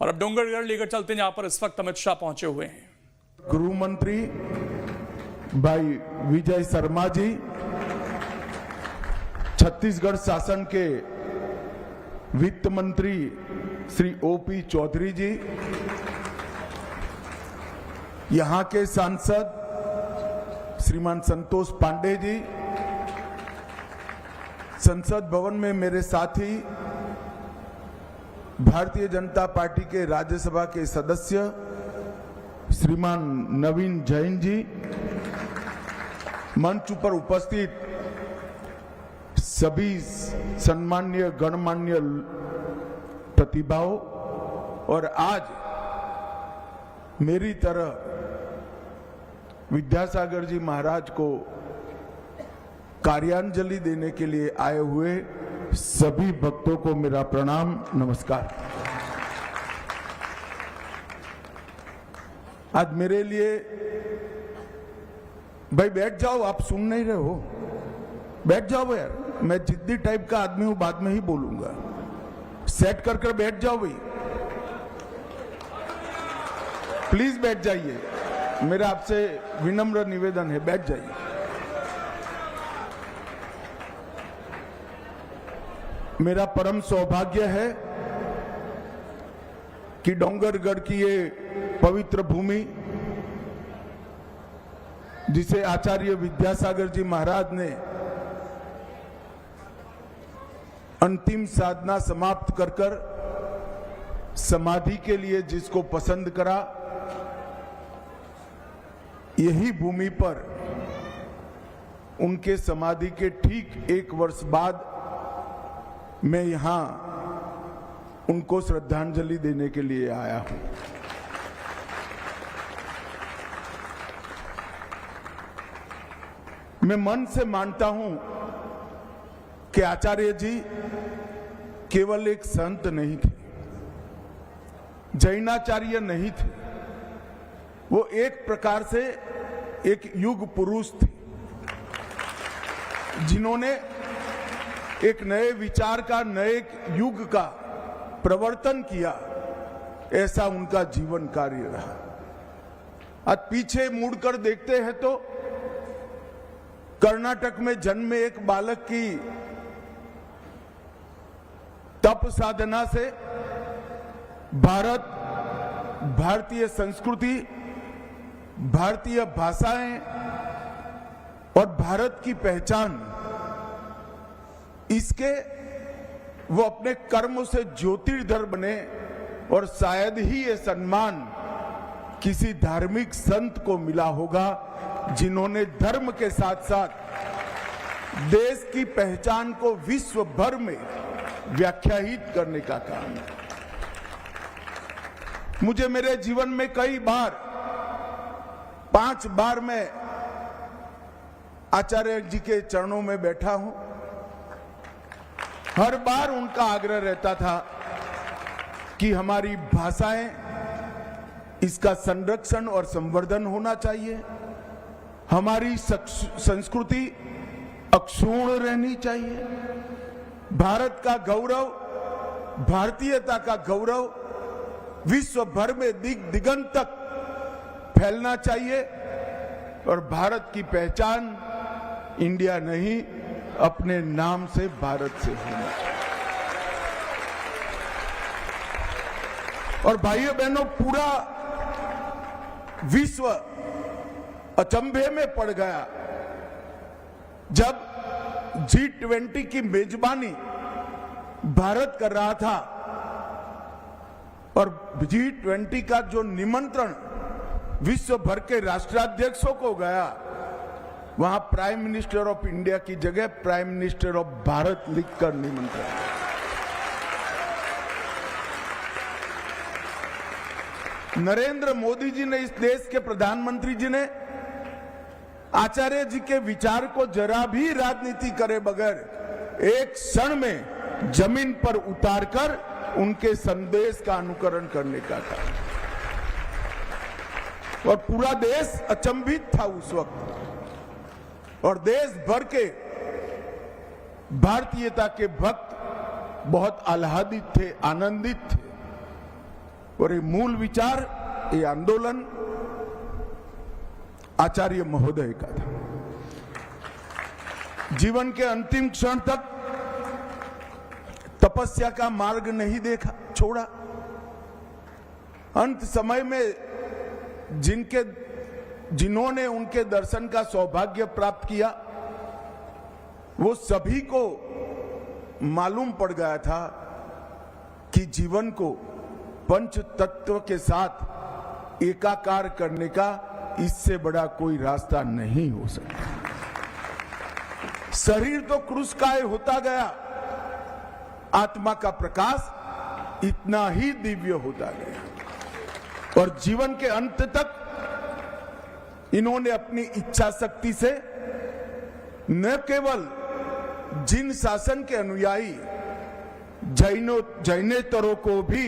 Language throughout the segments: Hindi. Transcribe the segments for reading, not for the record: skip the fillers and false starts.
और अब डोंगरगढ़ लेकर चलते हैं जहां पर इस वक्त अमित शाह पहुंचे हुए हैं। गृह मंत्री भाई विजय शर्मा जी, छत्तीसगढ़ शासन के वित्त मंत्री श्री ओपी चौधरी जी, यहां के सांसद श्रीमान संतोष पांडे जी, संसद भवन में मेरे साथी भारतीय जनता पार्टी के राज्यसभा के सदस्य श्रीमान नवीन जैन जी, मंच पर उपस्थित सभी सम्माननीय गणमान्य प्रतिभाओं और आज मेरी तरह विद्यासागर जी महाराज को कार्यांजलि देने के लिए आए हुए सभी भक्तों को मेरा प्रणाम, नमस्कार। आज मेरे लिए, भाई बैठ जाओ, आप सुन नहीं रहे हो, बैठ जाओ यार, मैं जिद्दी टाइप का आदमी हूं, बाद में ही बोलूंगा, सेट कर बैठ जाओ भाई, प्लीज बैठ जाइए, मेरा आपसे विनम्र निवेदन है, बैठ जाइए। मेरा परम सौभाग्य है कि डोंगरगढ़ की ये पवित्र भूमि, जिसे आचार्य विद्यासागर जी महाराज ने अंतिम साधना समाप्त कर समाधि के लिए जिसको पसंद करा, यही भूमि पर उनके समाधि के ठीक 1 वर्ष बाद मैं यहां उनको श्रद्धांजलि देने के लिए आया हूं। मैं मन से मानता हूं कि आचार्य जी केवल एक संत नहीं थे, जैनाचार्य नहीं थे, वो एक प्रकार से एक युग पुरुष थे, जिन्होंने एक नए विचार का, नए युग का प्रवर्तन किया। ऐसा उनका जीवन कार्य रहा। आज पीछे मुड़कर देखते हैं तो कर्नाटक में जन्मे एक बालक की तप साधना से भारत, भारतीय संस्कृति, भारतीय भाषाएं और भारत की पहचान, इसके वो अपने कर्म से ज्योतिर्धर बने और शायद ही ये सम्मान किसी धार्मिक संत को मिला होगा जिन्होंने धर्म के साथ साथ देश की पहचान को विश्व भर में व्याख्यायित करने का काम। मुझे मेरे जीवन में कई बार, 5 बार मैं आचार्य जी के चरणों में बैठा हूं। हर बार उनका आग्रह रहता था कि हमारी भाषाएं, इसका संरक्षण और संवर्धन होना चाहिए, हमारी संस्कृति अक्षुण्ण रहनी चाहिए, भारत का गौरव, भारतीयता का गौरव विश्व भर में दिगंत तक फैलना चाहिए और भारत की पहचान इंडिया नहीं, अपने नाम से भारत से होना चाहिए। और भाइयों बहनों, पूरा विश्व अचंभे में पड़ गया जब G20 की मेजबानी भारत कर रहा था और G20 का जो निमंत्रण विश्व भर के राष्ट्राध्यक्षों को गया, वहां प्राइम मिनिस्टर ऑफ इंडिया की जगह प्राइम मिनिस्टर ऑफ भारत लिखकर निमंत्रण। नरेंद्र मोदी जी ने, इस देश के प्रधानमंत्री जी ने आचार्य जी के विचार को जरा भी राजनीति करे बगैर एक क्षण में जमीन पर उतारकर उनके संदेश का अनुकरण करने का था और पूरा देश अचंभित था उस वक्त और देश भर के भारतीयता के भक्त बहुत आह्लादित थे, आनंदित थे। और ये मूल विचार, ये आंदोलन आचार्य महोदय का था। जीवन के अंतिम क्षण तक तपस्या का मार्ग नहीं देखा, छोड़ा। अंत समय में जिन्होंने उनके दर्शन का सौभाग्य प्राप्त किया, वो सभी को मालूम पड़ गया था कि जीवन को पंच तत्व के साथ एकाकार करने का इससे बड़ा कोई रास्ता नहीं हो सकता। शरीर तो क्रूसकाय होता गया, आत्मा का प्रकाश इतना ही दिव्य होता गया। और जीवन के अंत तक इन्होंने अपनी इच्छा शक्ति से न केवल जिन शासन के अनुयायी जैनेतरों को भी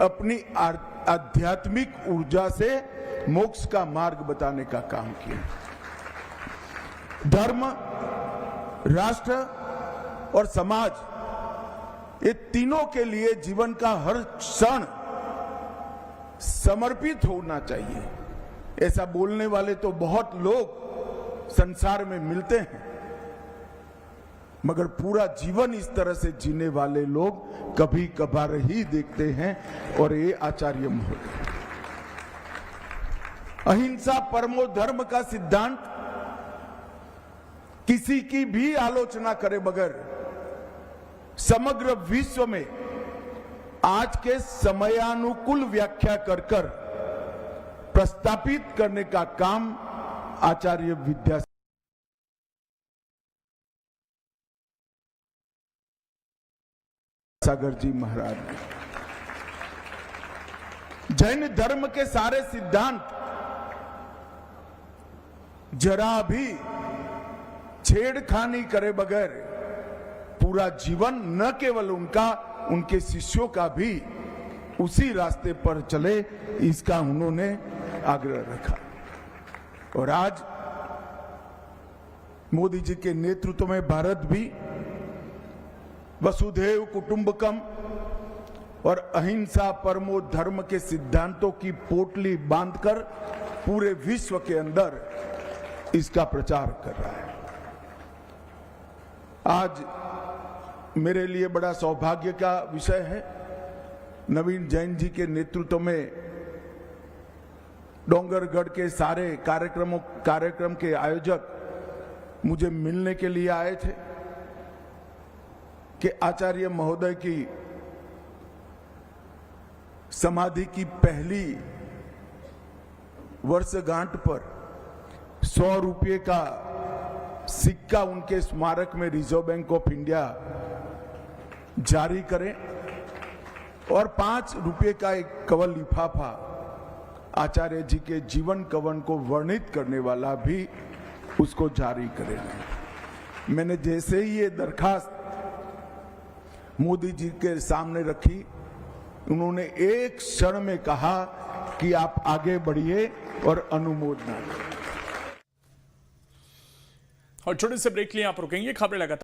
अपनी आध्यात्मिक ऊर्जा से मोक्ष का मार्ग बताने का काम किया। धर्म, राष्ट्र और समाज, ये तीनों के लिए जीवन का हर क्षण समर्पित होना चाहिए। ऐसा बोलने वाले तो बहुत लोग संसार में मिलते हैं, मगर पूरा जीवन इस तरह से जीने वाले लोग कभी कभार ही देखते हैं। और ये आचार्य महोदय अहिंसा परमो धर्म का सिद्धांत किसी की भी आलोचना करे बगैर समग्र विश्व में आज के समयानुकूल व्याख्या कर प्रस्तापित करने का काम आचार्य विद्यासागर जी महाराज ने। जैन धर्म के सारे सिद्धांत जरा भी छेड़खानी करे बगैर पूरा जीवन न केवल उनका, उनके शिष्यों का भी उसी रास्ते पर चले, इसका उन्होंने आग्रह रखा। और आज मोदी जी के नेतृत्व में भारत भी वसुधैव कुटुंबकम और अहिंसा परमो धर्म के सिद्धांतों की पोटली बांधकर पूरे विश्व के अंदर इसका प्रचार कर रहा है। आज मेरे लिए बड़ा सौभाग्य का विषय है, नवीन जैन जी के नेतृत्व में डोंगरगढ़ के सारे कार्यक्रम के आयोजक मुझे मिलने के लिए आए थे कि आचार्य महोदय की समाधि की पहली वर्षगांठ पर 100 रुपये का सिक्का उनके स्मारक में रिजर्व बैंक ऑफ इंडिया जारी करें और 5 रुपये का एक कवल लिफाफा आचार्य जी के जीवन कवन को वर्णित करने वाला भी उसको जारी करें। मैंने जैसे ही ये दरखास्त मोदी जी के सामने रखी, उन्होंने एक क्षण में कहा कि आप आगे बढ़िए और अनुमोदन करें। और छोटे से ब्रेक लिए आप रुकेंगे, खबरें लगातार